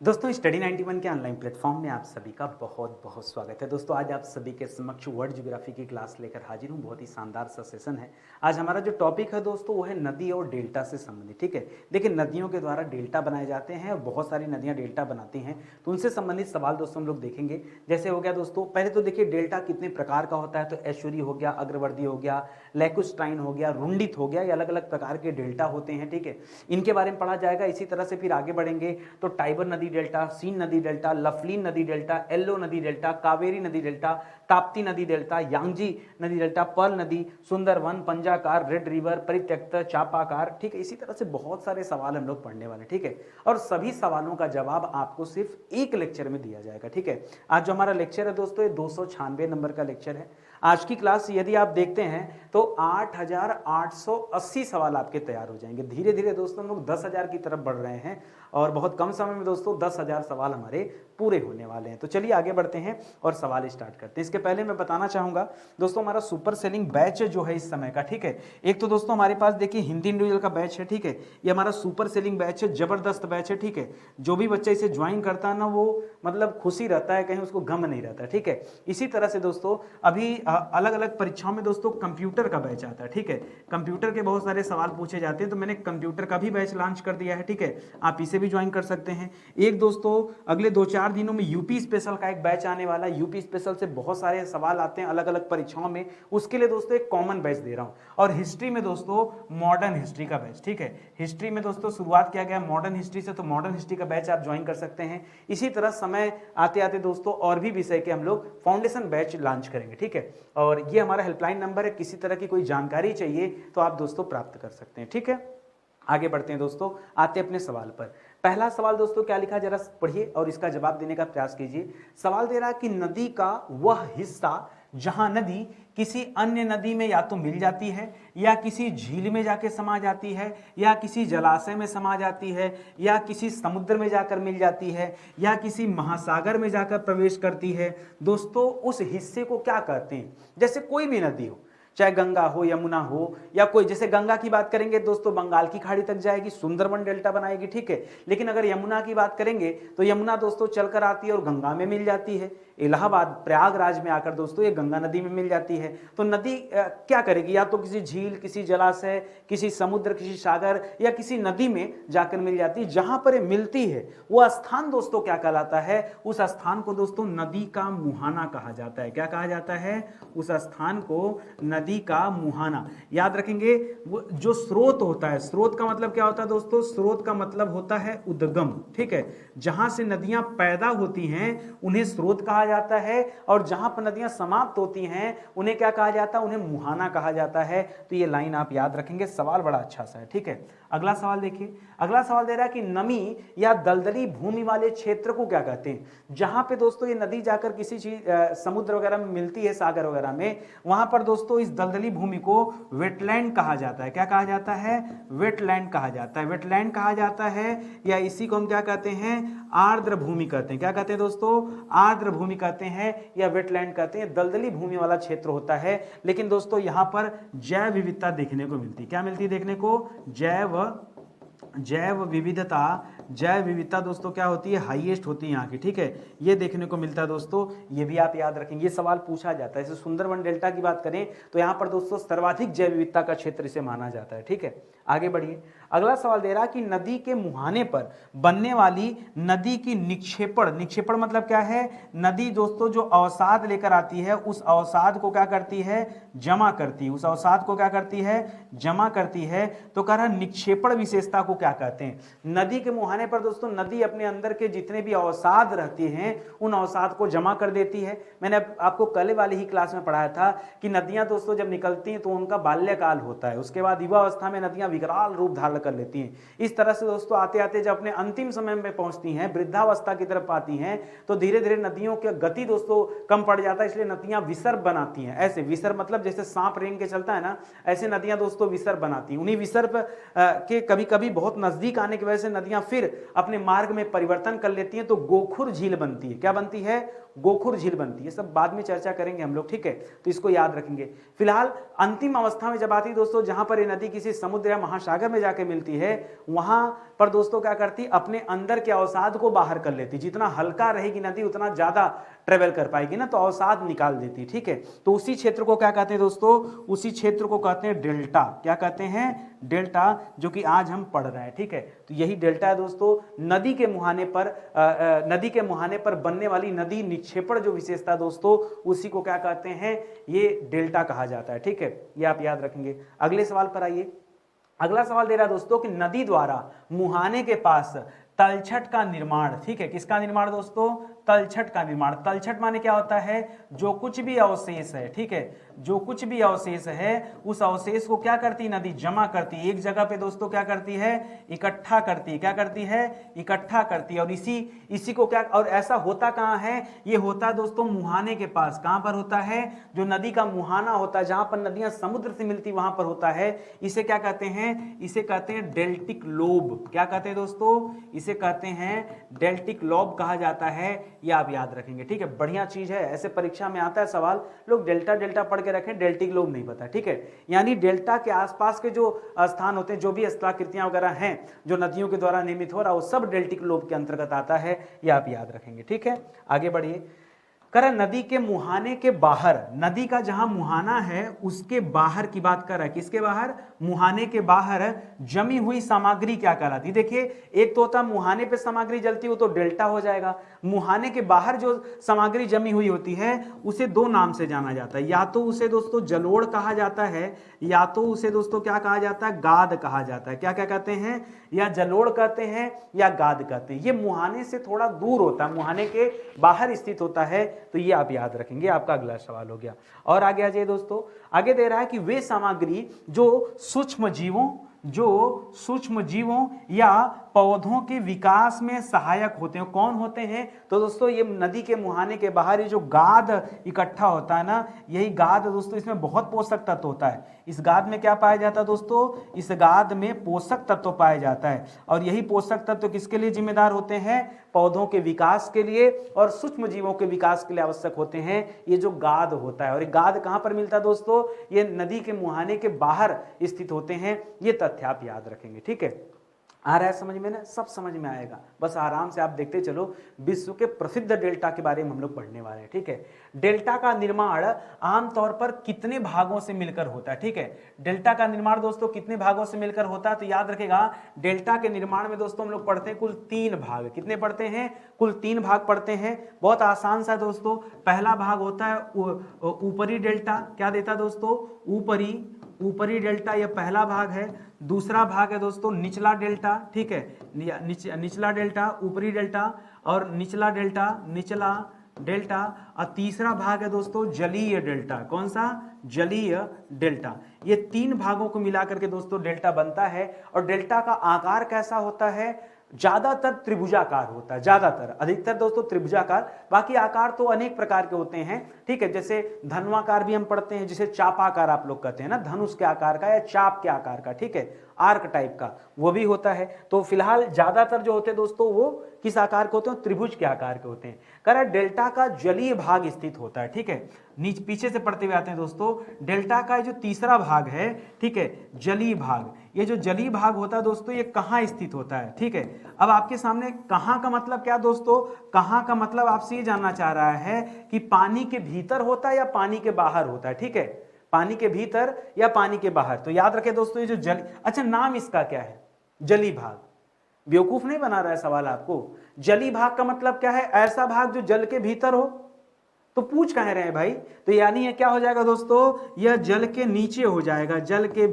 दोस्तों स्टडी 91 के online platform में आप सभी का बहुत बहुत स्वागत है। दोस्तों आज आप सभी के समक्ष वर्ल्ड ज्योग्राफी की क्लास लेकर हाजिर हूँ। बहुत ही शानदार सा सेशन है। आज हमारा जो टॉपिक है दोस्तों वो है नदी और डेल्टा से संबंधित। ठीक है, देखिए नदियों के द्वारा डेल्टा बनाए जाते हैं और बहुत सारी नदियाँ डेल्टा बनाती हैं, तो उनसे संबंधित सवाल दोस्तों हम लोग देखेंगे। जैसे हो गया दोस्तों, पहले तो देखिए डेल्टा कितने प्रकार का होता है, तो ऐश्वर्य हो गया, अग्रवर्ती हो गया, लैकुस्टाइन हो गया, रुंडित हो गया, ये अलग अलग प्रकार के डेल्टा होते हैं। ठीक है, इनके बारे में पढ़ा जाएगा। इसी तरह से फिर आगे बढ़ेंगे तो टाइबर नदी डेल्टा, सीन नदी डेल्टा, लफलीन नदी डेल्टा, एल्लो नदी डेल्टा, कावेरी नदी डेल्टा, ताप्ती नदी डेल्टा, यांगजी नदी डेल्टा, पर्ल नदी, सुंदरवन, पंजाकार, रेड रिवर, परित्यक्त, चापाकार। ठीक है, इसी तरह से बहुत सारे सवाल हम लोग पढ़ने वाले। ठीक है, और सभी सवालों का जवाब आपको सिर्फ एक लेक्चर में दिया जाएगा। ठीक है, आज जो हमारा लेक्चर है दोस्तों ये 296 नंबर का लेक्चर है। आज की क्लास यदि आप देखते हैं तो 8,880 सवाल आपके तैयार हो जाएंगे। धीरे धीरे दोस्तों हम लोग 10,000 की तरफ बढ़ रहे हैं और बहुत कम समय में दोस्तों 10,000 सवाल हमारे पूरे होने वाले हैं। तो चलिए आगे बढ़ते हैं और सवाल स्टार्ट करते हैं। इसके पहले मैं बताना चाहूंगा दोस्तों हमारा सुपर सेलिंग बैच जो है इस समय का, ठीक है, एक तो दोस्तों हमारे पास देखिए हिंदी इंडिविजुअल का बैच है। ठीक है, ये हमारा सुपर सेलिंग बैच है, जबरदस्त बैच है। ठीक है, जो भी बच्चा इसे ज्वाइन करता है ना वो मतलब खुशी रहता है, कहीं उसको गम नहीं रहता है। ठीक है, इसी तरह से दोस्तों अभी अलग अलग परीक्षाओं में दोस्तों कंप्यूटर का बैच आता है। ठीक है, कंप्यूटर के बहुत सारे सवाल पूछे जाते हैं, तो मैंने कंप्यूटर का भी बैच लॉन्च कर दिया है। ठीक है, आप इसे भी ज्वाइन कर सकते हैं। एक दोस्तों अगले 2-4 दिनों में यूपी स्पेशल का एक बैच आने वाला है। यूपी स्पेशल से बहुत सारे सवाल आते हैं अलग अलग परीक्षाओं में, उसके लिए दोस्तों एक कॉमन बैच दे रहा हूं। और हिस्ट्री में दोस्तों मॉडर्न हिस्ट्री का बैच। ठीक है, हिस्ट्री में दोस्तों शुरुआत किया गया मॉडर्न हिस्ट्री से, तो मॉडर्न हिस्ट्री का बैच आप ज्वाइन कर सकते हैं। इसी तरह समय आते आते दोस्तों और भी विषय के हम लोग फाउंडेशन बैच लॉन्च करेंगे। ठीक है, और ये हमारा हेल्पलाइन नंबर है, किसी तरह की कोई जानकारी चाहिए तो आप दोस्तों प्राप्त कर सकते हैं। ठीक है, आगे बढ़ते हैं दोस्तों, आते हैं अपने सवाल पर। पहला सवाल दोस्तों क्या लिखा जरा पढ़िए और इसका जवाब देने का प्रयास कीजिए। सवाल दे रहा है कि नदी का वह हिस्सा जहां नदी किसी अन्य नदी में या तो मिल जाती है या किसी झील में जाके समा जाती है या किसी जलाशय में समा जाती है या किसी समुद्र में जाकर मिल जाती है या किसी महासागर में जाकर प्रवेश करती है, दोस्तों उस हिस्से को क्या कहते हैं। जैसे कोई भी नदी हो, चाहे गंगा हो, यमुना हो, या कोई, जैसे गंगा की बात करेंगे दोस्तों बंगाल की खाड़ी तक जाएगी, सुंदरबन डेल्टा बनाएगी। ठीक है, लेकिन अगर यमुना की बात करेंगे तो यमुना दोस्तों चलकर आती है और गंगा में मिल जाती है। इलाहाबाद प्रयागराज में आकर दोस्तों ये गंगा नदी में मिल जाती है। तो नदी क्या करेगी, या तो किसी झील, किसी जलाशय, किसी समुद्र, किसी सागर या किसी नदी में जाकर मिल जाती है। जहां पर ये मिलती है वो स्थान दोस्तों क्या कहलाता है, उस स्थान को दोस्तों नदी का मुहाना कहा जाता है। क्या कहा जाता है, उस स्थान को नदी का मुहाना। याद रखेंगे वो जो स्रोत होता है, स्रोत का मतलब क्या होता है दोस्तों, स्रोत का मतलब होता है उद्गम। ठीक है, जहां से नदियां पैदा होती हैं उन्हें स्रोत कहा जाता है, और जहां पर नदियां समाप्त होती हैं उन्हें क्या कहा जाता है, उन्हें मुहाना कहा जाता है। तो ये लाइन आप याद रखेंगे, सवाल बड़ा अच्छा सा है। ठीक है, अगला सवाल देखिए। अगला सवाल दे रहा है कि नमी या दलदली भूमि वाले क्षेत्र को क्या कहते हैं। जहां पे दोस्तों ये नदी जाकर किसी चीज समुद्र वगैरह में मिलती है, सागर वगैरह में, वहां पर दोस्तों इस दलदली भूमि को वेटलैंड कहा जाता है। क्या कहा जाता है, वेटलैंड कहा जाता है। वेटलैंड कहा जाता है, या इसी को हम क्या कहते हैं, आर्द्र भूमि कहते हैं। क्या कहते हैं दोस्तों, आर्द्र भूमि कहते हैं या वेटलैंड कहते हैं। दलदली भूमि वाला क्षेत्र होता है, लेकिन दोस्तों यहां पर जैव विविधता देखने को मिलती है। क्या मिलती है देखने को, जैव विविधता। जैव विविधता दोस्तों क्या होती है, हाईएस्ट होती है यहाँ की। ठीक है, ये देखने को मिलता है दोस्तों, ये भी आप याद रखेंगे, ये सवाल पूछा जाता है। जैसे सुंदरबन डेल्टा की बात करें तो यहाँ पर दोस्तों सर्वाधिक जैव विविधता का क्षेत्र इसे माना जाता है। ठीक है, आगे बढ़िए। अगला सवाल दे रहा कि नदी के मुहाने पर बनने वाली नदी की निक्षेपण। निक्षेपण मतलब क्या है, नदी दोस्तों जो अवसाद लेकर आती है उस अवसाद को क्या करती है, जमा करती है। उस अवसाद को क्या करती है, जमा करती है। तो कह रहा निक्षेपण विशेषता को क्या कहते हैं। नदी के मुहाने पर दोस्तों नदी अपने अंदर के जितने भी अवसाद रहते हैं उन अवसाद को जमा कर देती है। मैंने आपको कल वाली ही क्लास में पढ़ाया था कि नदियां दोस्तों जब निकलती हैं तो उनका बाल्यकाल होता है, उसके बाद युवा अवस्था में नदियां विकराल रूप धारण कर लेती हैं। इस तरह से दोस्तों आते आते जब अपने अंतिम समय में पहुंचती हैं, वृद्धावस्था की तरफ आती हैं, तो धीरे धीरे नदियों की गति दोस्तों कम पड़ जाता है, इसलिए नदियां विसर्प बनाती हैं। ऐसे विसर्प मतलब जैसे सांप रेंग के चलता है ना, ऐसे नदियां दोस्तों विसर्प बनाती हैं। उन्हीं विसर्प के कभी कभी बहुत नजदीक आने की वजह से नदियां फिर अपने मार्ग में परिवर्तन कर लेती हैं, तो गोखुर झील बनती है। क्या बनती है, गोखुर झील बनती है। सब बाद में चर्चा करेंगे हम लोग। ठीक है, तो इसको याद रखेंगे। फिलहाल अंतिम अवस्था में जब आती है दोस्तों, जहां पर ये नदी किसी समुद्र या महासागर में जाके मिलती है वहां पर दोस्तों क्या करती, अपने अंदर के अवसाद को बाहर कर लेती। जितना हल्का रहेगी नदी उतना ज्यादा ट्रेवल कर पाएगी ना, तो अवसाद निकाल देती। ठीक है, तो उसी क्षेत्र को क्या कहते हैं दोस्तों, उसी क्षेत्र को कहते हैं डेल्टा। क्या कहते हैं, डेल्टा, जो कि आज हम पढ़ रहे हैं। ठीक है, तो यही डेल्टा है दोस्तों। नदी के मुहाने पर बनने वाली नदी निक्षेपण जो विशेषता दोस्तों, उसी को क्या कहते हैं, ये डेल्टा कहा जाता है। ठीक है, ये आप याद रखेंगे। अगले सवाल पर आइए। अगला सवाल दे रहा है दोस्तों कि नदी द्वारा मुहाने के पास तलछट का निर्माण। ठीक है, किसका निर्माण दोस्तों, तलछट का निर्माण। तलछट माने क्या होता है, जो कुछ भी अवशेष है, ठीक है, जो कुछ भी अवशेष है उस अवशेष को क्या करती नदी, जमा करती है एक जगह पे दोस्तों, क्या करती है, इकट्ठा करती है। क्या करती है, इकट्ठा करती है। और इसी को क्या, और ऐसा होता कहाँ है, ये होता है दोस्तों मुहाने के पास। कहां पर होता है, जो नदी का मुहाना होता है, जहां पर नदियां समुद्र से मिलती वहां पर होता है। इसे क्या कहते हैं, इसे कहते हैं डेल्टिक लोब। क्या कहते हैं दोस्तों, इसे कहते हैं डेल्टिक लोब कहा जाता है। ये आप याद रखेंगे। ठीक है, बढ़िया चीज है, ऐसे परीक्षा में आता है सवाल, लोग डेल्टा डेल्टा पढ़ के रखें, डेल्टिक लोब नहीं पता। ठीक है, यानी डेल्टा के आसपास के जो स्थान होते हैं, जो भी स्थलाकृतियां वगैरह हैं जो नदियों के द्वारा निर्मित हो रहा है, वो सब डेल्टिक लोब के अंतर्गत आता है। ये आप याद रखेंगे। ठीक है, आगे बढ़िए। कर नदी के मुहाने के बाहर, नदी का जहां मुहाना है उसके बाहर की बात कर रहा है। किसके बाहर, मुहाने के बाहर जमी हुई सामग्री क्या कहलाती है। देखिए, एक तो होता मुहाने पे सामग्री जलती हो तो डेल्टा हो जाएगा। मुहाने के बाहर जो सामग्री जमी हुई होती है उसे दो नाम से जाना जाता है। या तो उसे दोस्तों जलोढ़ कहा जाता है, या तो उसे दोस्तों क्या कहा जाता है, गाद कहा जाता है। क्या क्या कहते हैं, या जलोढ़ कहते हैं या गाद कहते हैं। ये मुहाने से थोड़ा दूर होता है, मुहाने के बाहर स्थित होता है। तो ये आप याद रखेंगे। आपका अगला सवाल हो गया। और आगे आ जाइए दोस्तों। आगे दे रहा है कि वे सामग्री जो सूक्ष्म जीवों या पौधों के विकास में सहायक होते हैं, कौन होते हैं, तो दोस्तों ये नदी के मुहाने के बाहर ये जो गाद इकट्ठा होता है ना, यही गाद दोस्तों, इसमें बहुत पोषक तत्व होता है। इस गाद में क्या पाया जाता है दोस्तों, इस गाद में पोषक तत्व पाया जाता है। और यही पोषक तत्व किसके लिए जिम्मेदार होते हैं, पौधों के विकास के लिए और सूक्ष्म जीवों के विकास के लिए आवश्यक होते हैं, ये जो गाद होता है। और ये गाद कहां पर मिलता है दोस्तों, ये नदी के मुहाने के बाहर स्थित होते हैं। ये तथ्य आप याद रखेंगे। ठीक है, आ रहा है समझ में ना, सब समझ में आएगा, बस आराम से आप देखते चलो। विश्व के प्रसिद्ध डेल्टा के बारे में हम लोग पढ़ने वाले हैं। ठीक है, डेल्टा का निर्माण आमतौर पर कितने भागों से मिलकर होता है। ठीक है, डेल्टा का निर्माण दोस्तों कितने भागों से मिलकर होता है, तो याद रखेगा डेल्टा के निर्माण में दोस्तों हम लोग पढ़ते हैं कुल 3 भाग। कितने पढ़ते हैं, कुल 3 भाग पढ़ते हैं। बहुत आसान सा दोस्तों। पहला भाग होता है ऊपरी डेल्टा। क्या देता दोस्तों, ऊपरी डेल्टा, यह पहला भाग है। दूसरा भाग है दोस्तों निचला डेल्टा। ठीक है, निचला डेल्टा, ऊपरी डेल्टा और निचला डेल्टा। और तीसरा भाग है दोस्तों जलीय डेल्टा। कौन सा, जलीय डेल्टा। ये 3 भागों को मिलाकर के दोस्तों डेल्टा बनता है। और डेल्टा का आकार कैसा होता है, ज्यादातर त्रिभुजाकार होता है, ज्यादातर, अधिकतर दोस्तों त्रिभुजाकार। बाकी आकार तो अनेक प्रकार के होते हैं। ठीक है, जैसे धनुआकार भी हम पढ़ते हैं, जिसे चापाकार आप लोग कहते हैं ना, धनुष के आकार का या चाप के आकार का। ठीक है, आर्क टाइप का वो भी होता है। तो फिलहाल ज्यादातर जो होते हैं दोस्तों वो किस आकार के होते हैं, त्रिभुज के आकार के होते हैं। कह रहा है डेल्टा का जलीय भाग स्थित होता है। ठीक है, पीछे से पढ़ते हुए आते हैं दोस्तों। डेल्टा का जो तीसरा भाग है, ठीक है, जलीय भाग, ये जो जलीय भाग होता है दोस्तों ये कहाँ स्थित होता है। ठीक है, अब आपके सामने कहाँ का मतलब क्या दोस्तों, कहाँ का मतलब आपसे ये जानना चाह रहा है कि पानी के भीतर होता है या पानी के बाहर होता है। ठीक है, पानी के भीतर या पानी के बाहर। तो याद रखें दोस्तों ये जो जल, अच्छा नाम इसका क्या है, जलीय भाग। बेवकूफ नहीं बना रहा है सवाल आपको। जलीय भाग का मतलब क्या है, ऐसा भाग जो जल के भीतर हो। तो पूछ कह रहे हैं भाई, तो यानी ये क्या हो जाएगा दोस्तों, यह जल के नीचे हो जाएगा, जल के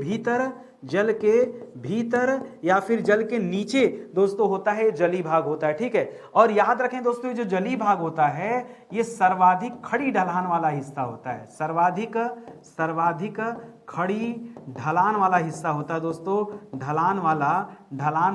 भीतर या फिर जल के नीचे दोस्तों होता है, जलीय भाग होता है। ठीक है, और याद रखें दोस्तों ये जो जलीय भाग होता है ये सर्वाधिक खड़ी ढलान वाला हिस्सा होता है। सर्वाधिक खड़ी ढलान वाला हिस्सा होता है दोस्तों, ढलान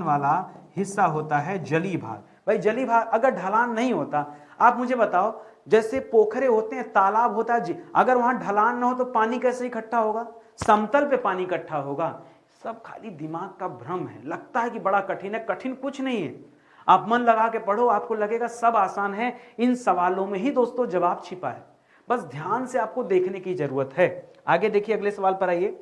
वाला हिस्सा होता है जलीय भाग। भाई जलीय भाग अगर ढलान नहीं होता, आप मुझे बताओ, जैसे पोखरे होते हैं, तालाब होता है जी, अगर वहां ढलान ना हो तो पानी कैसे इकट्ठा होगा, समतल पे पानी इकट्ठा होगा। सब खाली दिमाग का भ्रम है, लगता है कि बड़ा कठिन है, कठिन कुछ नहीं है। आप मन लगा के पढ़ो, आपको लगेगा सब आसान है। इन सवालों में ही दोस्तों जवाब छिपा है, बस ध्यान से आपको देखने की जरूरत है। आगे देखिए, अगले सवाल पर आइए।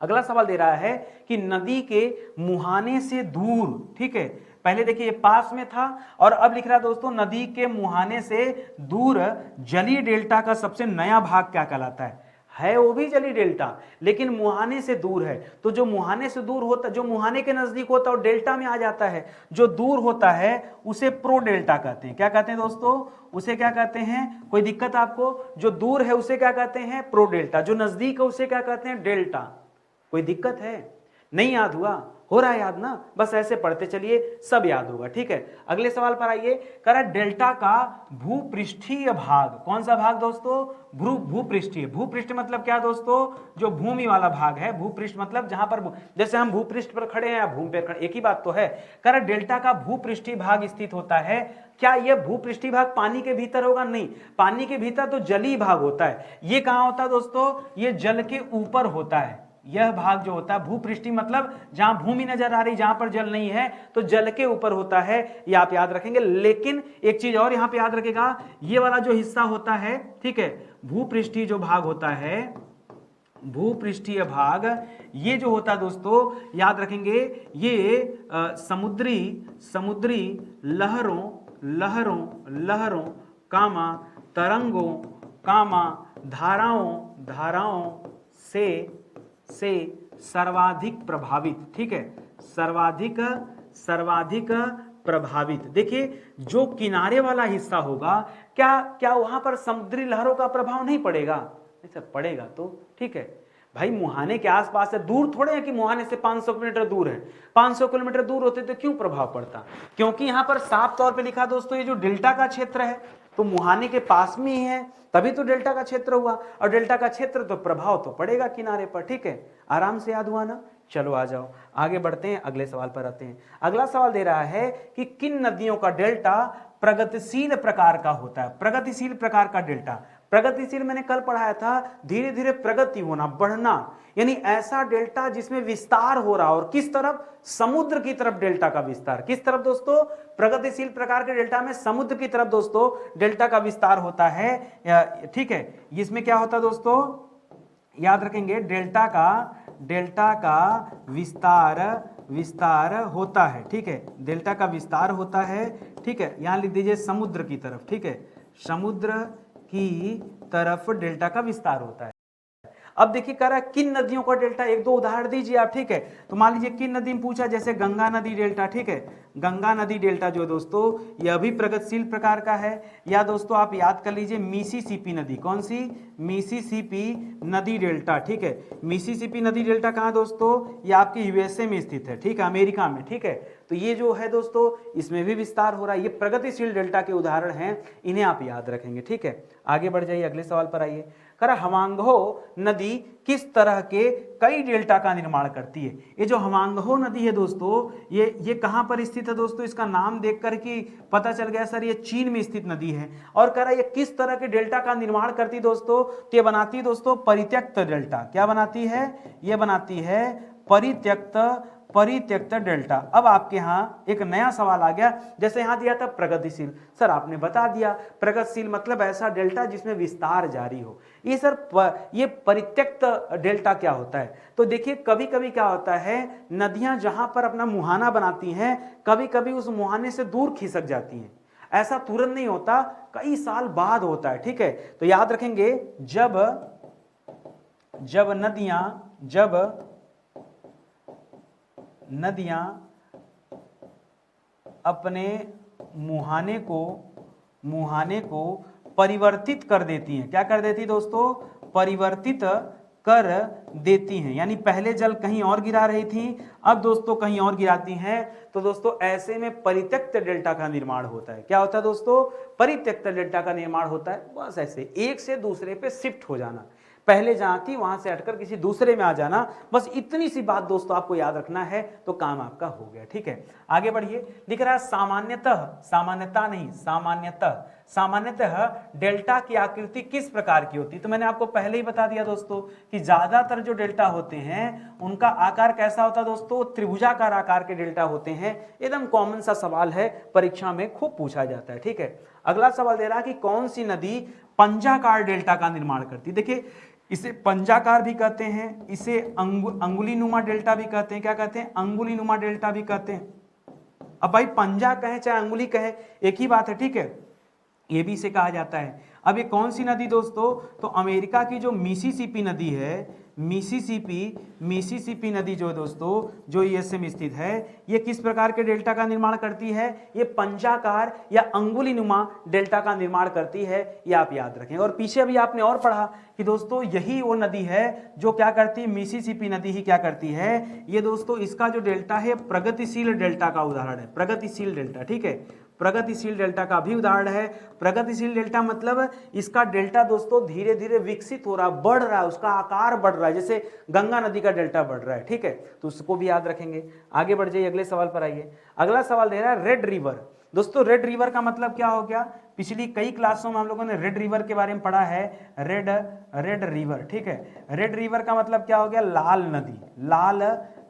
अगला सवाल दे रहा है कि नदी के मुहाने से दूर, ठीक है, पहले देखिए ये पास में था और अब लिख रहा है दोस्तों नदी के मुहाने से दूर जलीय डेल्टा का सबसे नया भाग क्या कहलाता है वो भी जलीय डेल्टा, लेकिन मुहाने से दूर है। तो जो मुहाने से दूर होता, जो मुहाने के नजदीक होता है वो डेल्टा में आ जाता है, जो दूर होता है उसे प्रो डेल्टा कहते हैं। क्या कहते हैं दोस्तों, उसे क्या कहते हैं, कोई दिक्कत आपको, जो दूर है उसे क्या कहते हैं, प्रो डेल्टा, जो नजदीक है उसे क्या कहते हैं, डेल्टा। कोई दिक्कत है, नहीं याद हुआ, हो रहा है याद ना, बस ऐसे पढ़ते चलिए सब याद होगा, ठीक है। अगले सवाल पर आइए, कह रहा डेल्टा का भूपृष्ठीय भाग, कौन सा भाग दोस्तों, भूपृष्ठीय। भूपृष्ठ मतलब क्या दोस्तों, जो भूमि वाला भाग है, भूपृष्ठ मतलब जहां पर जैसे हम भूपृष्ठ पर खड़े हैं या भूमि पर खड़े, एक ही बात तो है। कह रहा डेल्टा का भूपृष्ठीय भाग स्थित होता है, क्या यह भूपृष्ठीय भाग पानी के भीतर होगा, नहीं, पानी के भीतर तो जलीय भाग होता है। ये कहां होता है दोस्तों, ये जल के ऊपर होता है। यह भाग जो होता है भूपृष्ठीय मतलब जहां भूमि नजर आ रही, जहां पर जल नहीं है, तो जल के ऊपर होता है, ये आप याद रखेंगे। लेकिन एक चीज और यहां पे याद रखेगा, ये वाला जो हिस्सा होता है, ठीक है, भूपृष्ठीय जो भाग होता है, भूपृष्ठीय भाग, ये जो होता है दोस्तों याद रखेंगे, ये समुद्री लहरों कामा तरंगों कामा धाराओं से सर्वाधिक प्रभावित, ठीक है, सर्वाधिक प्रभावित। देखिए जो किनारे वाला हिस्सा होगा, क्या वहां पर समुद्री लहरों का प्रभाव नहीं पड़ेगा, नहीं सर पड़ेगा तो, ठीक है भाई, मुहाने के आसपास है, दूर थोड़े है कि मुहाने से 500 किलोमीटर दूर है, 500 किलोमीटर दूर होते तो क्यों प्रभाव पड़ता, क्योंकि यहां पर साफ तौर पे लिखा दोस्तों ये जो डेल्टा का क्षेत्र है तो मुहाने के पास में ही है, तभी तो डेल्टा का क्षेत्र हुआ, और डेल्टा का क्षेत्र तो प्रभाव तो पड़ेगा किनारे पर, ठीक है, आराम से याद हुआ ना। चलो आ जाओ आगे बढ़ते हैं, अगले सवाल पर आते हैं। अगला सवाल दे रहा है कि किन नदियों का डेल्टा प्रगतिशील प्रकार का होता है। प्रगतिशील प्रकार का डेल्टा, प्रगतिशील मैंने कल पढ़ाया था, धीरे धीरे प्रगति होना, बढ़ना, यानी ऐसा डेल्टा जिसमें विस्तार हो रहा, और किस तरफ, समुद्र की तरफ डेल्टा का विस्तार, किस तरफ दोस्तों, प्रगतिशील प्रकार के डेल्टा में समुद्र की तरफ दोस्तों डेल्टा का विस्तार होता है, ठीक है। इसमें क्या होता है दोस्तों, याद रखेंगे, डेल्टा का विस्तार होता है, ठीक है, डेल्टा का विस्तार होता है, ठीक है, यहां लिख दीजिए समुद्र की तरफ, ठीक है, समुद्र की तरफ डेल्टा का विस्तार होता है। अब देखिए कह रहा है किन नदियों का डेल्टा, एक दो उदाहरण दीजिए आप, ठीक है। तो मान लीजिए किन नदी में पूछा, जैसे गंगा नदी डेल्टा, ठीक है, गंगा नदी डेल्टा जो दोस्तों यह भी प्रगतिशील प्रकार का है। या दोस्तों आप याद कर लीजिए मिसिसिपी नदी, कौन सी, मिसिसिपी नदी डेल्टा, ठीक है, मिसिसिपी नदी डेल्टा कहाँ दोस्तों, ये आपके यूएसए में स्थित है, ठीक है, अमेरिका में, ठीक है। तो ये जो है दोस्तों इसमें भी विस्तार हो रहा है, ये प्रगतिशील डेल्टा के उदाहरण हैं, इन्हें आप याद रखेंगे, ठीक है। आगे बढ़ जाइए, अगले सवाल पर आइए। कह रहा हवांगहो नदी किस तरह के कई डेल्टा का निर्माण करती है। ये जो हवांगहो नदी है दोस्तों, ये कहां पर स्थित है दोस्तों, इसका नाम देखकर कि पता चल गया सर ये चीन में स्थित नदी है। और कह रहा ये किस तरह के डेल्टा का निर्माण करती दोस्तों, तो ये बनाती है दोस्तों परित्यक्त डेल्टा। क्या बनाती है, ये बनाती है परित्यक्त डेल्टा। अब आपके यहाँ एक नया सवाल आ गया, जैसे यहाँ दिया था प्रगतिशील, सर आपने बता दिया प्रगतिशील मतलब ऐसा डेल्टा जिसमें विस्तार जारी हो। ये सर ये परित्यक्त डेल्टा क्या होता है, तो देखिए कभी कभी क्या होता है, नदियां जहां पर अपना मुहाना बनाती हैं, कभी कभी उस मुहाने से दूर खिसक जाती हैं, ऐसा तुरंत नहीं होता, कई साल बाद होता है, ठीक है। तो याद रखेंगे जब नदियां अपने मुहाने को परिवर्तित कर देती हैं, क्या कर देती है दोस्तों, परिवर्तित कर देती हैं, यानी पहले जल कहीं और गिरा रही थी, अब दोस्तों कहीं और गिराती हैं, तो दोस्तों ऐसे में परित्यक्त डेल्टा का निर्माण होता है। क्या होता है दोस्तों, परित्यक्त डेल्टा का निर्माण होता है, बस ऐसे एक से दूसरे पे शिफ्ट हो जाना, पहले जहां थी वहां से हटकर किसी दूसरे में आ जाना, बस इतनी सी बात दोस्तों आपको याद रखना है तो काम आपका हो गया, ठीक है। आगे बढ़िए, लिख रहा है सामान्यतः डेल्टा की आकृति किस प्रकार की होती है। तो मैंने आपको पहले ही बता दिया दोस्तों कि ज्यादातर जो डेल्टा होते हैं उनका आकार कैसा होता है दोस्तों, त्रिभुजाकार आकार के डेल्टा होते हैं। एकदम कॉमन सा सवाल है, परीक्षा में खूब पूछा जाता है, ठीक है। अगला सवाल दे रहा है कि कौन सी नदी पंजाकार डेल्टा का निर्माण करती है। देखिए इसे पंजाकार भी कहते हैं, इसे अंगुली नुमा डेल्टा भी कहते हैं। क्या कहते हैं? अंगुली नुमा डेल्टा भी कहते हैं। अब भाई पंजा कहें चाहे अंगुली कहें एक ही बात है, ठीक है, ये भी इसे कहा जाता है। अब ये कौन सी नदी दोस्तों? तो अमेरिका की जो मिसिसिपी नदी है, मिसिसिपी नदी जो है दोस्तों, जो यूएसए में स्थित है, ये किस प्रकार के डेल्टा का निर्माण करती है? ये पंजाकार या अंगुली नुमा डेल्टा का निर्माण करती है, ये आप याद रखें। और पीछे अभी आपने और पढ़ा कि दोस्तों यही वो नदी है जो क्या करती है, मिसिसिपी नदी ही क्या करती है, ये दोस्तों इसका जो डेल्टा है प्रगतिशील डेल्टा का उदाहरण है, प्रगतिशील डेल्टा, ठीक है, प्रगतिशील डेल्टा का भी उदाहरण है। प्रगतिशील डेल्टा मतलब इसका डेल्टा दोस्तों धीरे धीरे विकसित हो रहा, बढ़ रहा है, उसका आकार बढ़ रहा है, जैसे गंगा नदी का डेल्टा बढ़ रहा है, ठीक है, तो उसको भी याद रखेंगे। आगे बढ़ जाइए, अगले सवाल पर आइए। अगला सवाल दे रहा है रेड रिवर। दोस्तों रेड रिवर का मतलब क्या हो गया? पिछली कई क्लासों में हम लोगों ने रेड रिवर के बारे में पढ़ा है, रेड रिवर, ठीक है। रेड रिवर का मतलब क्या हो गया? लाल नदी,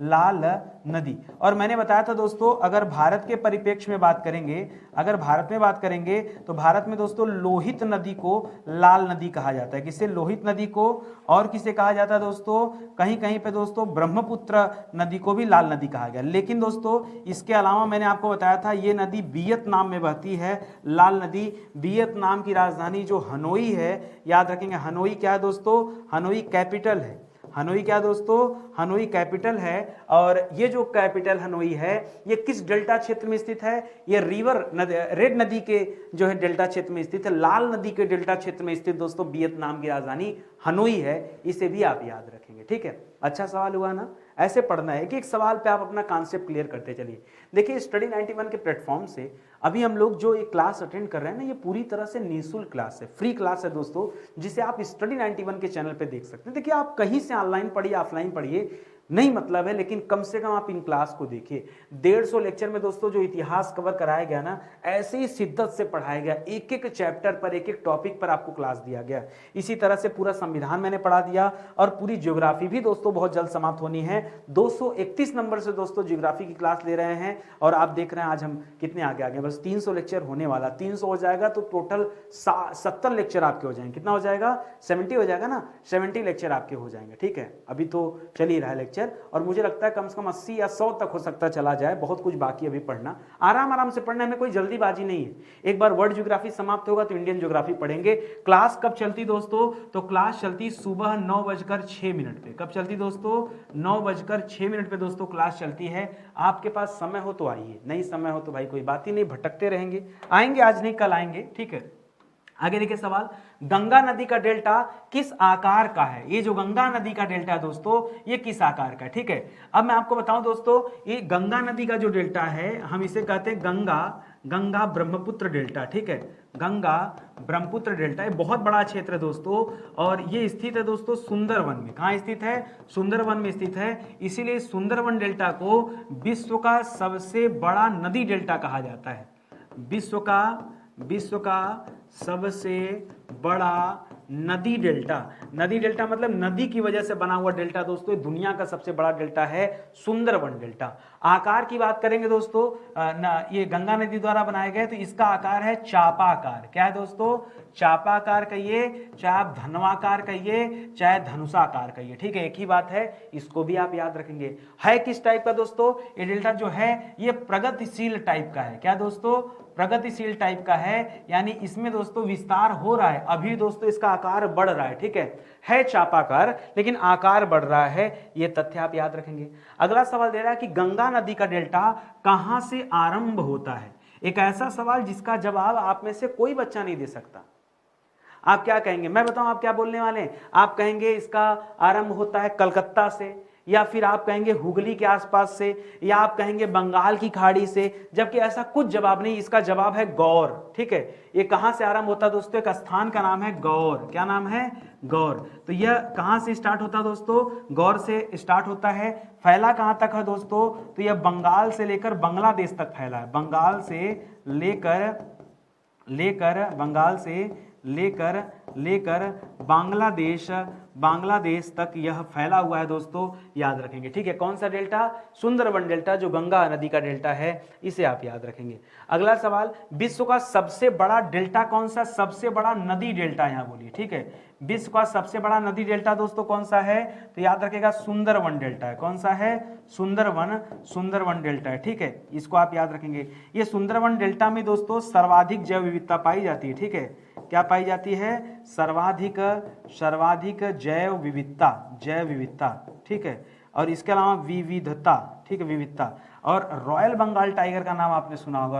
लाल नदी। और मैंने बताया था दोस्तों, अगर भारत के परिप्रेक्ष्य में बात करेंगे, अगर भारत में बात करेंगे तो भारत में दोस्तों लोहित नदी को लाल नदी कहा जाता है। किसे? लोहित नदी को। और किसे कहा जाता है दोस्तों? कहीं कहीं पे दोस्तों ब्रह्मपुत्र नदी को भी लाल नदी कहा गया। लेकिन दोस्तों इसके अलावा मैंने आपको बताया था ये नदी वियतनाम में बहती है, लाल नदी। वियतनाम की राजधानी जो हनोई है, याद रखेंगे हनोई क्या है दोस्तों? हनोई कैपिटल है। हनोई क्या दोस्तों? हनोई कैपिटल है। और ये जो कैपिटल हनोई है ये किस डेल्टा क्षेत्र में स्थित है? ये रेड नदी के जो है डेल्टा क्षेत्र में स्थित है। लाल नदी के डेल्टा क्षेत्र में स्थित दोस्तों वियतनाम की राजधानी हनोई है, इसे भी आप याद रखेंगे, ठीक है। अच्छा सवाल हुआ ना? ऐसे पढ़ना है कि एक सवाल पे आप अपना कॉन्सेप्ट क्लियर करते चलिए। देखिए स्टडी 91 के प्लेटफॉर्म से अभी हम लोग जो एक क्लास अटेंड कर रहे हैं ना, ये पूरी तरह से निःशुल्क क्लास है, फ्री क्लास है दोस्तों, जिसे आप स्टडी 91 के चैनल पे देख सकते हैं। देखिए आप कहीं से ऑनलाइन पढ़िए ऑफलाइन पढ़िए नहीं मतलब है, लेकिन कम से कम आप इन क्लास को देखिए। 150 लेक्चर में दोस्तों जो इतिहास कवर कराया गया ना, ऐसे ही शिद्दत से पढ़ाया गया, एक एक चैप्टर पर एक एक टॉपिक पर आपको क्लास दिया गया। इसी तरह से पूरा संविधान मैंने पढ़ा दिया और पूरी ज्योग्राफी भी दोस्तों बहुत जल्द समाप्त होनी है। 231 नंबर से दोस्तों ज्योग्राफी की क्लास ले रहे हैं और आप देख रहे हैं आज हम कितने आगे आ गए, बस 300 लेक्चर होने वाला। 300 हो जाएगा तो टोटल 70 लेक्चर आपके हो जाएंगे। कितना हो जाएगा? 70 हो जाएगा ना, 70 लेक्चर आपके हो जाएंगे, ठीक है। अभी तो चल ही रहा है लेक्चर और मुझे लगता है कम से कम 80 या 100 तक हो सकता है चला जाए, बहुत कुछ बाकी अभी पढ़ना। आराम आराम से पढ़ना में कोई जल्दीबाजी नहीं है। एक बार वर्ल्ड ज्योग्राफी समाप्त होगा तो इंडियन ज्योग्राफी पढ़ेंगे। क्लास कब चलती दोस्तों? तो क्लास चलती सुबह 9:06 पे। कब चलती दोस्तों? 9:06 पे दोस्तों क्लास चलती है। आपके पास समय हो तो आइए, नहीं समय हो तो भाई कोई बात ही नहीं, भटकते रहेंगे। आएंगे आज नहीं कल आएंगे, ठीक है। आगे देखिए सवाल, गंगा नदी का डेल्टा किस आकार का है? ये जो गंगा नदी का डेल्टा है दोस्तों ये किस आकार का है, ठीक है। अब मैं आपको बताऊं दोस्तों, ये गंगा नदी का जो डेल्टा है हम इसे कहते हैं गंगा ब्रह्मपुत्र डेल्टा, ठीक है। गंगा ब्रह्मपुत्र डेल्टा ये बहुत बड़ा क्षेत्र है दोस्तों और ये स्थित है दोस्तों सुंदरवन में। कहाँ स्थित है? सुंदरवन में स्थित है। इसीलिए सुंदरवन डेल्टा को विश्व का सबसे बड़ा नदी डेल्टा कहा जाता है। विश्व का सबसे बड़ा नदी डेल्टा मतलब नदी की वजह से बना हुआ डेल्टा दोस्तों, दुनिया का सबसे बड़ा डेल्टा है सुंदरवन डेल्टा। आकार की बात करेंगे दोस्तों, ये गंगा नदी द्वारा बनाए गए तो इसका आकार है चापाकार। क्या है दोस्तों? चापाकार कहिए, चाहे आप धनवाकार कहिए, चाहे धनुषाकार कहिए, ठीक है, एक ही बात है। इसको भी आप याद रखेंगे। है किस टाइप का दोस्तों? ये डेल्टा जो है ये प्रगतिशील टाइप का है। क्या दोस्तों? प्रगतिशील टाइप का है, यानी इसमें दोस्तों विस्तार हो रहा है। अभी दोस्तों इसका आकार बढ़ रहा है, ठीक है चापाकार लेकिन आकार बढ़ रहा है, ये तथ्य आप याद रखेंगे। अगला सवाल दे रहा है कि गंगा नदी का डेल्टा कहां से आरंभ होता है? एक ऐसा सवाल जिसका जवाब आप में से कोई बच्चा नहीं दे सकता। आप क्या कहेंगे? मैं बताऊं आप क्या बोलने वाले हैं। आप कहेंगे इसका आरंभ होता है कलकत्ता से, या फिर आप कहेंगे हुगली के आसपास से, या आप कहेंगे बंगाल की खाड़ी से, जबकि ऐसा कुछ जवाब नहीं। इसका जवाब है गौर, ठीक है। ये कहां से आरंभ होता है दोस्तों? एक स्थान का नाम है गौर। क्या नाम है? गौर। तो यह कहां से स्टार्ट होता है दोस्तों? गौर से स्टार्ट होता है। फैला कहां तक है दोस्तों? तो यह बंगाल से लेकर बांग्लादेश तक फैला है। बंगाल से लेकर लेकर बांग्लादेश तक यह फैला हुआ है दोस्तों, याद रखेंगे। ठीक है, कौन सा डेल्टा? सुंदरबन डेल्टा, जो गंगा नदी का डेल्टा है, इसे आप याद रखेंगे। अगला सवाल, विश्व का सबसे बड़ा डेल्टा कौन सा? सबसे बड़ा नदी डेल्टा यहाँ बोलिए। ठीक है, विश्व का सबसे बड़ा नदी डेल्टा दोस्तों कौन सा है? तो याद रखेगा सुंदरबन डेल्टा है। कौन सा है? सुंदरबन डेल्टा है। ठीक है, इसको आप याद रखेंगे। ये सुंदरबन डेल्टा में दोस्तों सर्वाधिक जैव विविधता पाई जाती है। ठीक है, क्या पाई जाती है? सर्वाधिक जैव विविधता। ठीक है, और इसके अलावा विविधता। ठीक है, विविधता। और रॉयल बंगाल टाइगर का नाम आपने सुना होगा,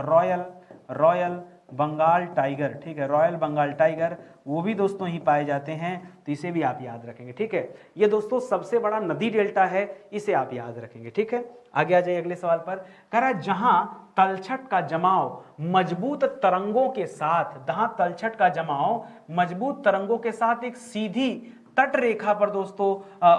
रॉयल बंगाल टाइगर। ठीक है, रॉयल बंगाल टाइगर, वो भी दोस्तों ही पाए जाते हैं, तो इसे भी आप याद रखेंगे। ठीक है, ये दोस्तों सबसे बड़ा नदी डेल्टा है, इसे आप याद रखेंगे। ठीक है, आगे आ जाइए अगले सवाल पर। कह रहा है जहां तलछट का जमाव मजबूत तरंगों के साथ, जहां तलछट का जमाव मजबूत तरंगों के साथ एक सीधी तट रेखा पर दोस्तों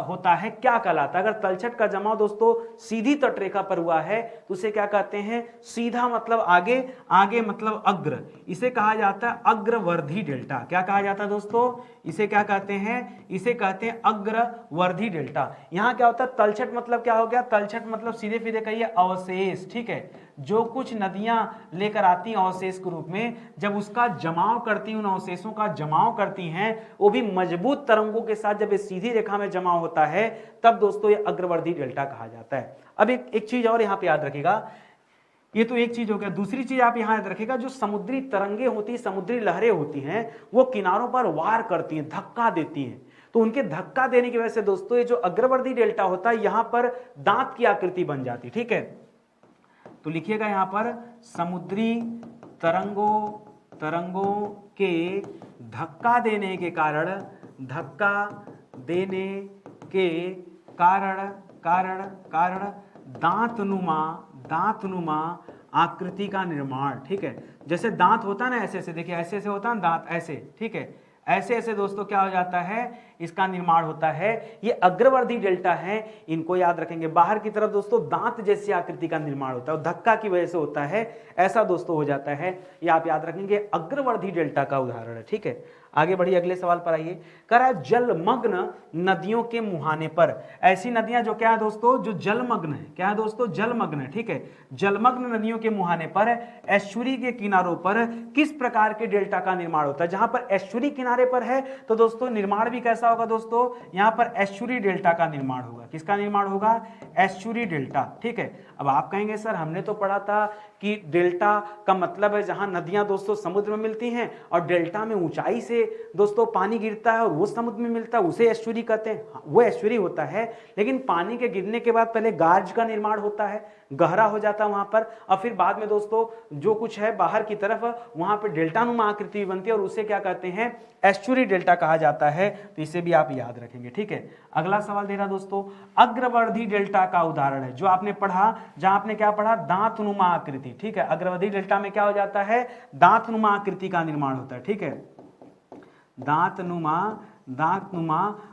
होता है, क्या कहलाता है? अगर तलछट का जमाव दोस्तों सीधी तट रेखा पर हुआ है तो उसे क्या कहते हैं? सीधा मतलब आगे, आगे मतलब अग्र, इसे कहा जाता है अग्रवर्धी डेल्टा। क्या कहा जाता है दोस्तों? इसे क्या कहते हैं? इसे कहते हैं अग्रवर्धी डेल्टा। यहां क्या होता है? तलछट मतलब क्या हो गया? तलछट मतलब सीधे सीधे कहिए अवशेष। ठीक है, जो कुछ नदियां लेकर आती हैं अवशेष के रूप में, जब उसका जमाव करती हैं, उन अवशेषों का जमाव करती हैं, वो भी मजबूत तरंगों के साथ जब ये सीधी रेखा में जमाव होता है, तब दोस्तों ये अग्रवर्धी डेल्टा कहा जाता है। अब एक चीज और यहां पे याद रखिएगा, ये तो एक चीज हो गया। दूसरी चीज आप यहां याद रखिएगा, जो समुद्री तरंगे होती हैं, समुद्री लहरें होती हैं, वो किनारों पर वार करती हैं, धक्का देती हैं। तो उनके धक्का देने की वजह से दोस्तों ये जो अग्रवर्धी डेल्टा होता है, यहां पर दांत की आकृति बन जाती है। ठीक है, तो लिखिएगा यहां पर समुद्री तरंगों के धक्का देने के कारण दांतनुमा आकृति का निर्माण। ठीक है, जैसे दांत होता है ना, ऐसे ऐसे देखिए, ऐसे ऐसे होता है ना दांत, ऐसे। ठीक है, ऐसे ऐसे दोस्तों क्या हो जाता है? इसका निर्माण होता है। ये अग्रवर्धी डेल्टा है, इनको याद रखेंगे। बाहर की तरफ दोस्तों दांत जैसी आकृति का निर्माण होता है, और धक्का की वजह से होता है, ऐसा दोस्तों हो जाता है। ये आप याद रखेंगे, अग्रवर्धी डेल्टा का उदाहरण है। ठीक है, आगे बढ़िए अगले सवाल पर आइए। कह रहा है जलमग्न नदियों के मुहाने पर, ऐसी नदियां जो क्या है दोस्तों? जो जलमग्न है। क्या है दोस्तों? जलमग्न है। ठीक है, जलमग्न नदियों के मुहाने पर एस्चुरी के किनारों पर किस प्रकार के डेल्टा का निर्माण होता है? जहां पर एस्चुरी किनारे पर है तो दोस्तों निर्माण भी कैसा होगा दोस्तों? यहां पर एस्चुरी डेल्टा का निर्माण होगा। किसका निर्माण होगा? Estuary delta. ठीक है, अब आप कहेंगे सर हमने तो पढ़ा था कि डेल्टा का मतलब है जहां नदियां दोस्तों समुद्र में मिलती हैं, और डेल्टा में ऊंचाई से दोस्तों पानी गिरता है और वो समुद्र में मिलता है, उसे एस्चुरी कहते हैं। हाँ, वो एस्चुरी होता है, लेकिन पानी के गिरने के बाद पहले गार्ज का निर्माण होता है, गहरा हो जाता है वहां पर, और फिर बाद में दोस्तों जो कुछ है बाहर की तरफ, वहां पर डेल्टानुमा आकृति बनती है, और उसे क्या कहते हैं? एस्चुरी डेल्टा कहा जाता है। तो इसे भी आप याद रखेंगे। ठीक है, अगला सवाल दे रहा दोस्तों, अग्रवर्धी डेल्टा का उदाहरण है, जो आपने पढ़ा, जहां आपने क्या पढ़ा? दांतनुमा आकृति। ठीक है, अग्रवर्धी डेल्टा में क्या हो जाता है? दांतनुमा आकृति का निर्माण होता है। ठीक है, दांतनुमा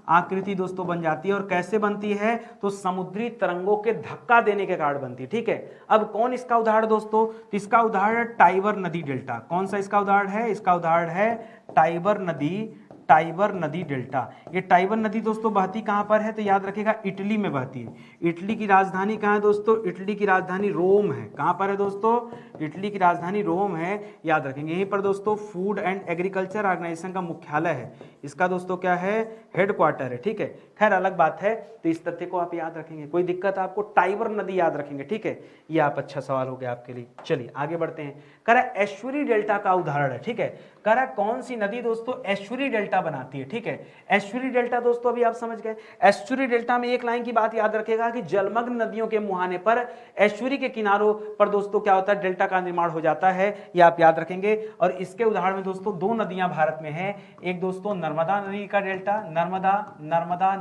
आकृति दोस्तों बन जाती है, और कैसे बनती है? तो समुद्री तरंगों के धक्का देने के कारण बनती है। ठीक है, अब कौन इसका उदाहरण दोस्तों? तो इसका उदाहरण टाइबर नदी डेल्टा। कौन सा इसका उदाहरण है? इसका उदाहरण है टाइबर नदी डेल्टा। ये टाइबर नदी दोस्तों बहती कहां पर है? तो याद रखिएगा इटली में बहती है। इटली की राजधानी कहां है दोस्तों? इटली की राजधानी रोम है। कहां पर है दोस्तों? इटली की राजधानी रोम है, याद रखेंगे। यहीं पर दोस्तों फूड एंड एग्रीकल्चर ऑर्गेनाइजेशन का मुख्यालय है, इसका दोस्तों क्या है? हेडक्वार्टर है। ठीक है, खैर अलग बात है, तो इस तथ्य को आप याद रखेंगे। कोई दिक्कत आपको? टाइबर नदी याद रखेंगे। ठीक है, ये आप अच्छा सवाल हो गया आपके लिए। चलिए आगे बढ़ते हैं। कह रहा है एस्चुरी डेल्टा का उदाहरण है। ठीक है, कह रहा है कौन सी नदी दोस्तों एस्चुरी डेल्टा बनाती है? ठीक है, एस्चुरी डेल्टा दोस्तों अभी आप समझ गए। एस्चुरी डेल्टा में एक लाइन की बात याद रखेगा कि जलमग्न नदियों के मुहाने पर एस्चुरी के किनारों पर दोस्तों क्या होता है? डेल्टा का निर्माण हो जाता है, ये आप याद रखेंगे। और इसके उदाहरण में दोस्तों दो नदियां भारत में हैं, एक दोस्तों नर्मदा नदी का डेल्टा, नर्मदा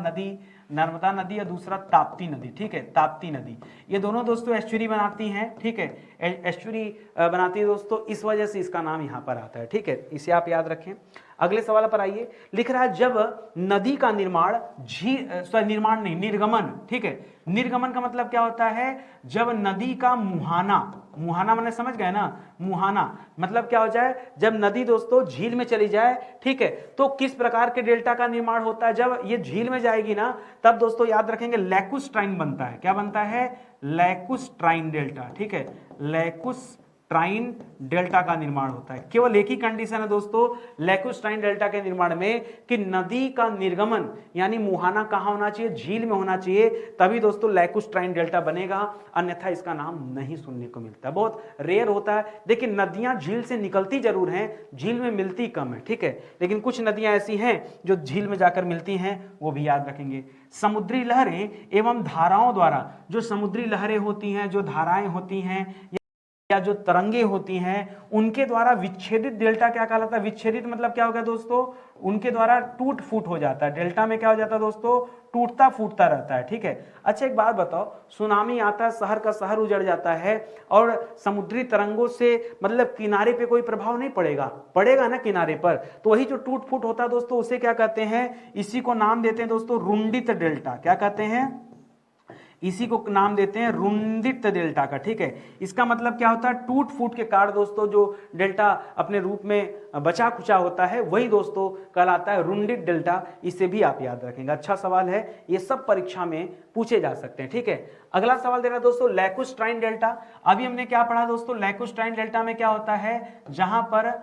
नदी, और दूसरा ताप्ती नदी। ठीक है, ताप्ती नदी, ये दोनों दोस्तों एस्चुरी बनाती हैं। ठीक है, एस्चुरी बनाती है दोस्तों, इस वजह से इसका नाम यहां पर आता है। ठीक है, इसे आप याद रखें। अगले सवाल पर आइए, लिख रहा है जब नदी का निर्माण निर्माण नहीं, निर्गमन, ठीक है, निर्गमन का मतलब क्या होता है, जब नदी का मुहाना, मुहाना मैंने समझ गए ना, मुहाना मतलब क्या हो जाए, जब नदी दोस्तों झील में चली जाए, ठीक है, तो किस प्रकार के डेल्टा का निर्माण होता है, जब ये झील में जाएगी ना, तब दोस्तों याद रखेंगे लैकुस्ट्राइन बनता है। क्या बनता है? लैकुस्ट्राइन डेल्टा, ठीक है, लैकुस्ट्राइन डेल्टा का निर्माण होता है। केवल एक ही कंडीशन है दोस्तों लैकुस्ट्राइन डेल्टा के निर्माण में कि नदी का निर्गमन यानी मुहाना कहां होना चाहिए, झील में होना चाहिए, तभी दोस्तों लैकुस्ट्राइन डेल्टा बनेगा, अन्यथा इसका नाम नहीं सुनने को मिलता, बहुत रेयर होता है। देखिए नदियां झील से निकलती जरूर हैं, झील में मिलती कम है, ठीक है, लेकिन कुछ नदियां ऐसी हैं जो झील में जाकर मिलती हैं, वो भी याद रखेंगे। समुद्री लहरें एवं धाराओं द्वारा, जो समुद्री लहरें होती हैं, जो धाराएं होती हैं या जो तरंगे होती हैं, उनके द्वारा विच्छेदित डेल्टा क्या कहलाता है? विच्छेदित मतलब क्या हो गया दोस्तों? उनके द्वारा टूट फूट हो जाता है। डेल्टा में क्या हो जाता है दोस्तों? टूटता फूटता रहता है, ठीक है। अच्छा एक बात बताओ, सुनामी आता है, शहर का शहर उजड़ जाता है और समुद्री तरंगों से मतलब किनारे पे कोई प्रभाव नहीं पड़ेगा? पड़ेगा ना किनारे पर, तो वही जो टूट फूट होता है दोस्तों उसे क्या कहते हैं? इसी को नाम देते हैं दोस्तों रुंडित डेल्टा। क्या कहते हैं? इसी को नाम देते हैं रुंदित डेल्टा का, ठीक है। इसका मतलब क्या होता है? टूट फूट के कारण दोस्तों जो डेल्टा अपने रूप में बचा खुचा होता है वही दोस्तों कहलाता है रुंदित डेल्टा। इसे भी आप याद रखेंगे, अच्छा सवाल है, ये सब परीक्षा में पूछे जा सकते हैं, ठीक है। अगला सवाल दे रहा है दोस्तों लैकुस्ट्राइन डेल्टा। अभी हमने क्या पढ़ा दोस्तों? लैकुस्ट्राइन डेल्टा में क्या होता है? जहां पर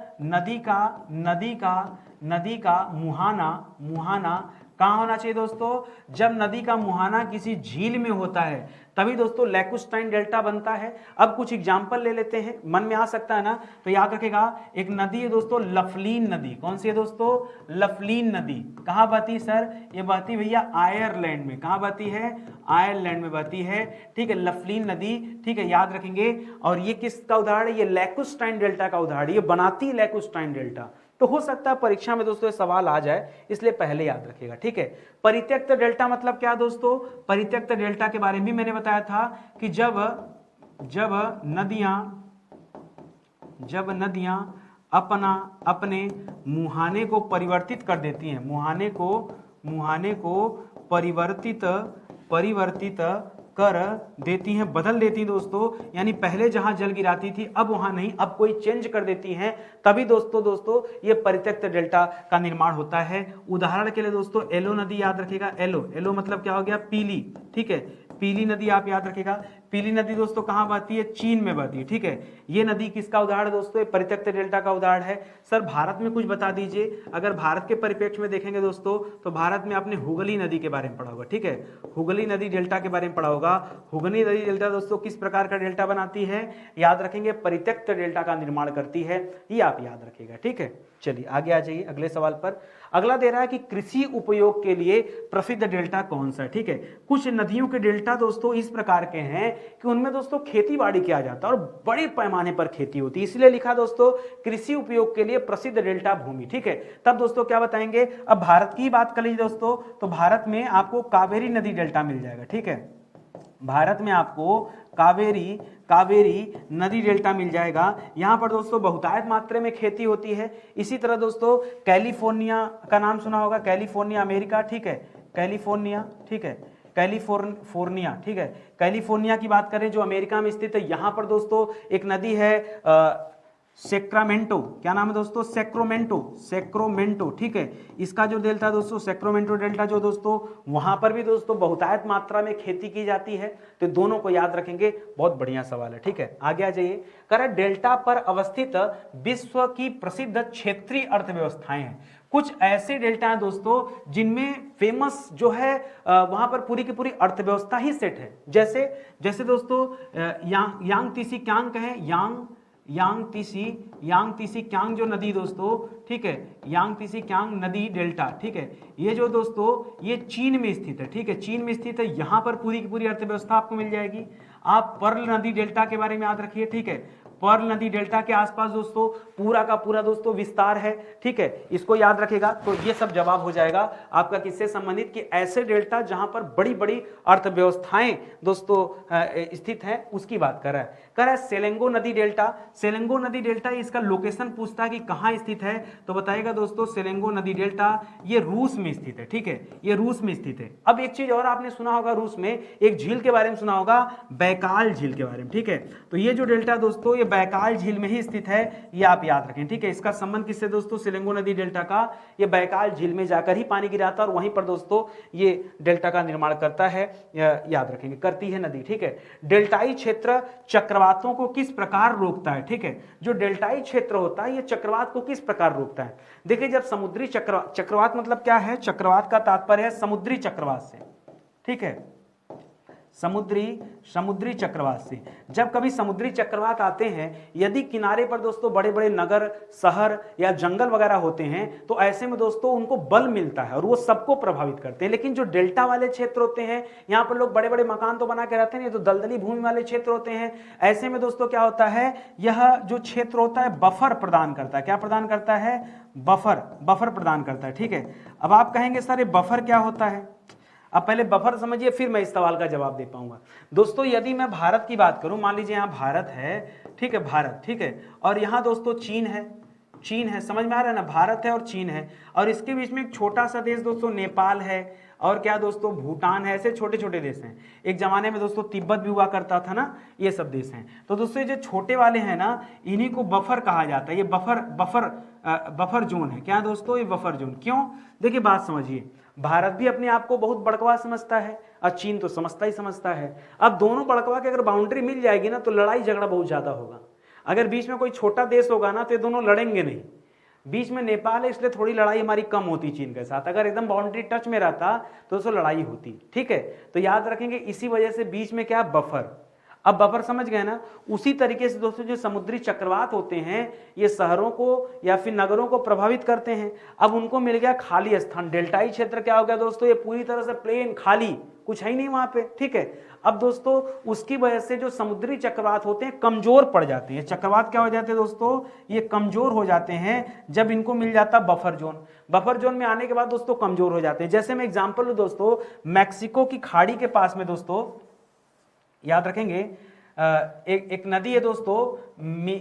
नदी का मुहाना कहां होना चाहिए दोस्तों? जब नदी का मुहाना किसी झील में होता है तभी दोस्तों लैकुस्ट्राइन डेल्टा बनता है। अब कुछ एग्जांपल ले लेते हैं, मन में आ सकता है ना, तो याद रखेगा। एक नदी है दोस्तों लफलीन नदी। कौन सी है दोस्तों? लफलीन नदी। कहां बहती सर? ये बहती भैया आयरलैंड में। कहां बहती है? आयरलैंड में बहती है, ठीक है, लफलीन नदी, ठीक है, याद रखेंगे। और ये किसका उदाहरण है? ये लैकुस्ट्राइन डेल्टा का उदाहरण, ये बनाती है लैकुस्ट्राइन डेल्टा। तो हो सकता है परीक्षा में दोस्तों ये सवाल आ जाए, इसलिए पहले याद रखिएगा, ठीक है। परित्यक्त डेल्टा मतलब क्या दोस्तों? परित्यक्त डेल्टा के बारे में भी मैंने बताया था कि जब नदियां अपने मुहाने को परिवर्तित कर देती हैं, मुहाने को परिवर्तित कर देती हैं, बदल देती हैं दोस्तों, यानी पहले जहां जल गिराती थी अब वहां नहीं, अब कोई चेंज कर देती हैं, तभी दोस्तों ये परित्यक्त डेल्टा का निर्माण होता है। उदाहरण के लिए दोस्तों एलो नदी याद रखिएगा। एलो मतलब क्या हो गया? पीली, ठीक है, पीली नदी आप याद रखिएगा। पीली नदी दोस्तों कहां बहती है? चीन में बहती है, ठीक है। ये नदी किसका उदाहरण दोस्तों? परित्यक्त डेल्टा का उदाहरण है। सर भारत में कुछ बता दीजिए। अगर भारत के परिप्रेक्ष्य में देखेंगे दोस्तों तो भारत में आपने हुगली नदी के बारे में पढ़ा होगा, ठीक है, हुगली नदी डेल्टा के बारे में पढ़ा होगा। हुगली नदी डेल्टा दोस्तों किस प्रकार का डेल्टा बनाती है? याद रखेंगे परित्यक्त डेल्टा का निर्माण करती है, ये आप याद रखिएगा, ठीक है। चलिए आगे आ जाइए अगले सवाल पर। अगला दे रहा है कि कृषि उपयोग के लिए प्रसिद्ध डेल्टा कौन सा है, ठीक है। कुछ नदियों के डेल्टा दोस्तों इस प्रकार के हैं कि उनमें दोस्तों खेती बाड़ी किया जाता है और बड़े पैमाने पर खेती होती है, इसलिए लिखा दोस्तों कृषि उपयोग के लिए प्रसिद्ध डेल्टा भूमि, ठीक है। तब दोस्तों क्या बताएंगे? अब भारत की बात कर लीजिए दोस्तों, तो भारत में आपको कावेरी नदी डेल्टा मिल जाएगा, ठीक है। भारत में आपको कावेरी नदी डेल्टा मिल जाएगा। यहां पर दोस्तों बहुतायत मात्रा में खेती होती है। इसी तरह दोस्तों कैलिफोर्निया का नाम सुना होगा, कैलिफोर्निया अमेरिका, ठीक है, कैलिफोर्निया, ठीक है, कैलिफोर्निया, ठीक है, कैलिफोर्निया की बात करें जो अमेरिका में स्थित है, यहां पर दोस्तों एक नदी है सेक्रामेंटो। क्या नाम है दोस्तों? सेक्रोमेंटो, ठीक है। इसका जो डेल्टा दोस्तों सेक्रोमेंटो डेल्टा जो दोस्तों वहां पर भी दोस्तों बहुतायत मात्रा में खेती की जाती है, तो दोनों को याद रखेंगे। बहुत बढ़िया सवाल है, ठीक है। आगे आ जाइए। कह डेल्टा पर अवस्थित विश्व की प्रसिद्ध क्षेत्रीय अर्थव्यवस्थाएं हैं। कुछ ऐसे डेल्टा हैं दोस्तों जिनमें फेमस जो है वहां पर पूरी की पूरी अर्थव्यवस्था ही सेट है। जैसे दोस्तों यांगतीसी क्यांग कहें, यांगतीसी क्यांग जो नदी दोस्तों, ठीक है, यांगतीसी क्यांग नदी डेल्टा, ठीक है, ये जो दोस्तों ये चीन में स्थित है, ठीक है, चीन में स्थित है। यहां पर पूरी की पूरी अर्थव्यवस्था आपको मिल जाएगी। आप पर्ल नदी डेल्टा के बारे में याद रखिए, ठीक है। पर्ल नदी डेल्टा के आसपास दोस्तों पूरा का पूरा दोस्तों विस्तार है। ठीक है, इसको याद रखेगा। तो ये सब जवाब हो जाएगा आपका किससे संबंधित, कि ऐसे डेल्टा जहां पर बड़ी बड़ी अर्थव्यवस्थाएं दोस्तों स्थित हैं उसकी बात कर रहा है। कह रहा है सेलेंगो नदी डेल्टा। सेलेंगो नदी डेल्टा इसका लोकेशन पूछता है कि कहां स्थित है, तो बताएगा दोस्तों सेलेंगो नदी डेल्टा ये रूस में स्थित है। ठीक है, ये रूस में स्थित है। अब एक चीज और आपने सुना होगा, रूस में एक झील के बारे में सुना होगा, बैकाल झील के बारे में। ठीक है, तो ये जो डेल्टा दोस्तों ये बैकाल झील में ही स्थित है, ये आप याद रखें। ठीक है, इसका संबंध किससे दोस्तों, सेलेंगो नदी डेल्टा का ये बैकाल झील में जाकर ही पानी गिराता है और वहीं पर दोस्तों ये डेल्टा का निर्माण करता है, याद रखेंगे, करती है नदी। ठीक है, डेल्टाई क्षेत्र चक्रवातों को किस प्रकार रोकता है। ठीक है, जो डेल्टाई क्षेत्र होता है ये चक्रवात को किस प्रकार रोकता है। देखिए, जब समुद्री चक्रवात मतलब क्या है, चक्रवात का तात्पर्य है समुद्री चक्रवात से। ठीक है, समुद्री चक्रवात से जब कभी समुद्री चक्रवात आते हैं, यदि किनारे पर दोस्तों बड़े बड़े नगर, शहर या जंगल वगैरह होते हैं, तो ऐसे में दोस्तों उनको बल मिलता है और वो सबको प्रभावित करते हैं। लेकिन जो डेल्टा वाले क्षेत्र होते हैं, यहाँ पर लोग बड़े बड़े मकान तो बना के रहते हैं, ये तो दलदली भूमि वाले क्षेत्र होते हैं। ऐसे में दोस्तों क्या होता है, यह जो क्षेत्र होता है बफर प्रदान करता है। क्या प्रदान करता है, बफर प्रदान करता है। ठीक है, अब आप कहेंगे सर ये बफर क्या होता है। अब पहले बफर समझिए, फिर मैं इस सवाल का जवाब दे पाऊंगा। दोस्तों यदि मैं भारत की बात करूं, मान लीजिए यहाँ भारत है। ठीक है, भारत, ठीक है, और यहाँ दोस्तों चीन है, समझ में आ रहा है ना, भारत है और चीन है, और इसके बीच में एक छोटा सा देश दोस्तों नेपाल है, और क्या दोस्तों भूटान है। ऐसे छोटे छोटे देश हैं। एक जमाने में दोस्तों तिब्बत भी हुआ करता था ना, ये सब देश हैं। तो दोस्तों ये जो छोटे वाले हैं ना, इन्हीं को बफर कहा जाता है। ये बफर जोन है। क्या दोस्तों, ये बफर जोन। क्यों, देखिए बात समझिए, भारत भी अपने आप को बहुत बड़कवा समझता है और चीन तो समझता है। अब दोनों बड़कवा की अगर बाउंड्री मिल जाएगी ना, तो लड़ाई झगड़ा बहुत ज्यादा होगा। अगर बीच में कोई छोटा देश होगा ना, तो ये दोनों लड़ेंगे नहीं। बीच में नेपाल है, इसलिए थोड़ी लड़ाई हमारी कम होती चीन के साथ। अगर एकदम बाउंड्री टच में रहता तो दोस्तों लड़ाई होती। ठीक है, तो याद रखेंगे इसी वजह से बीच में क्या, बफर। अब बफर समझ गए ना। उसी तरीके से दोस्तों जो समुद्री चक्रवात होते हैं, ये शहरों को या फिर नगरों को प्रभावित करते हैं। अब उनको मिल गया खाली स्थान, डेल्टाई क्षेत्र क्या हो गया दोस्तों, ये पूरी तरह से प्लेन खाली, कुछ है ही नहीं वहां पे। ठीक है, अब दोस्तों उसकी वजह से जो समुद्री चक्रवात होते हैं कमजोर पड़ जाते हैं। चक्रवात क्या हो जाते हैं दोस्तों, ये कमजोर हो जाते हैं जब इनको मिल जाता बफर जोन। बफर जोन में आने के बाद दोस्तों कमजोर हो जाते हैं। जैसे मैं एग्जांपल लूं दोस्तों, मैक्सिको की खाड़ी के पास में दोस्तों याद रखेंगे, एक नदी है दोस्तों,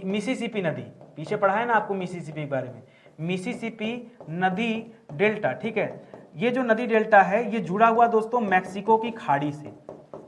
मिसिसिपी नदी। पीछे पढ़ा है ना आपको मिसिसिपी के बारे में, मिसिसिपी नदी डेल्टा। ठीक है, ये जो नदी डेल्टा है ये जुड़ा हुआ दोस्तों मैक्सिको की खाड़ी से।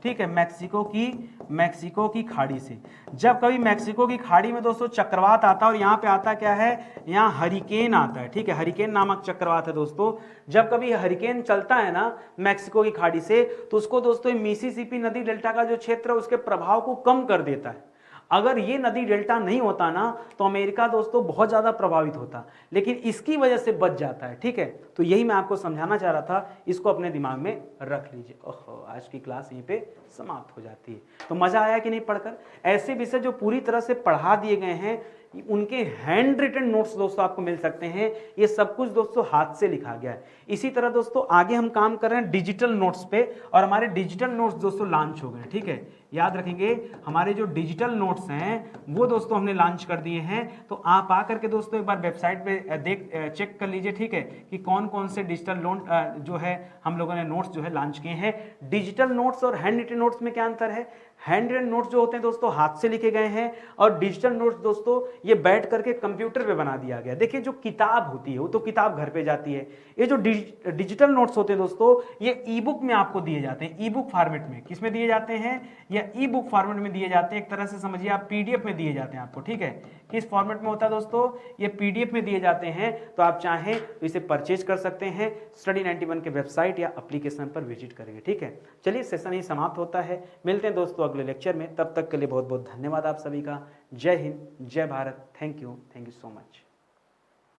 ठीक है, मैक्सिको की खाड़ी से। जब कभी मैक्सिको की खाड़ी में दोस्तों चक्रवात आता है, और यहाँ पे आता क्या है, यहाँ हरिकेन आता है। ठीक है, हरिकेन नामक चक्रवात है दोस्तों। जब कभी हरिकेन चलता है ना मैक्सिको की खाड़ी से, तो उसको दोस्तों मिसिसिपी नदी डेल्टा का जो क्षेत्र है उसके प्रभाव को कम कर देता है। अगर ये नदी डेल्टा नहीं होता ना, तो अमेरिका दोस्तों बहुत ज्यादा प्रभावित होता, लेकिन इसकी वजह से बच जाता है। ठीक है, तो यही मैं आपको समझाना चाह रहा था, इसको अपने दिमाग में रख लीजिए। ओहो, आज की क्लास यहीं पे समाप्त हो जाती है। तो मजा आया कि नहीं पढ़कर। ऐसे विषय जो पूरी तरह से पढ़ा दिए गए हैं, उनके हैंड रिटन नोट्स दोस्तों आपको मिल सकते हैं। ये सब कुछ दोस्तों हाथ से लिखा गया है। इसी तरह दोस्तों आगे हम काम कर रहे हैं डिजिटल नोट्स पे, और हमारे डिजिटल नोट्स दोस्तों लॉन्च हो गए। ठीक है, याद रखेंगे हमारे जो डिजिटल नोट्स हैं वो दोस्तों हमने लॉन्च कर दिए हैं। तो आप आकर के दोस्तों एक बार वेबसाइट पे चेक कर लीजिए। ठीक है, कि कौन कौन से डिजिटल नोट जो है हम लोगों ने नोट्स जो है लॉन्च किए हैं। डिजिटल नोट्स और हैंड रिटन नोट्स में क्या अंतर है, हैंड रिटन नोट्स जो होते हैं दोस्तों हाथ से लिखे गए हैं, और डिजिटल नोट्स दोस्तों ये बैठ करके कंप्यूटर पे बना दिया गया। देखिए जो किताब होती है वो तो किताब घर पे जाती है, ये जो डिजिटल नोट्स होते हैं दोस्तों ये ई बुक में आपको दिए जाते हैं। ई बुक फॉर्मेट में, किस में दिए जाते हैं, या ई बुक फॉर्मेट में दिए जाते हैं। एक तरह से समझिए आप पीडीएफ में दिए जाते हैं आपको। ठीक है, किस फॉर्मेट में होता है दोस्तों, ये पीडीएफ में दिए जाते हैं। तो आप चाहें तो इसे परचेज कर सकते हैं, स्टडी 91 के वेबसाइट या एप्लीकेशन पर विजिट करेंगे। ठीक है, चलिए सेशन ही समाप्त होता है। मिलते हैं दोस्तों अगले लेक्चर में, तब तक के लिए बहुत बहुत धन्यवाद आप सभी का। जय हिंद, जय Bharat, thank you so much.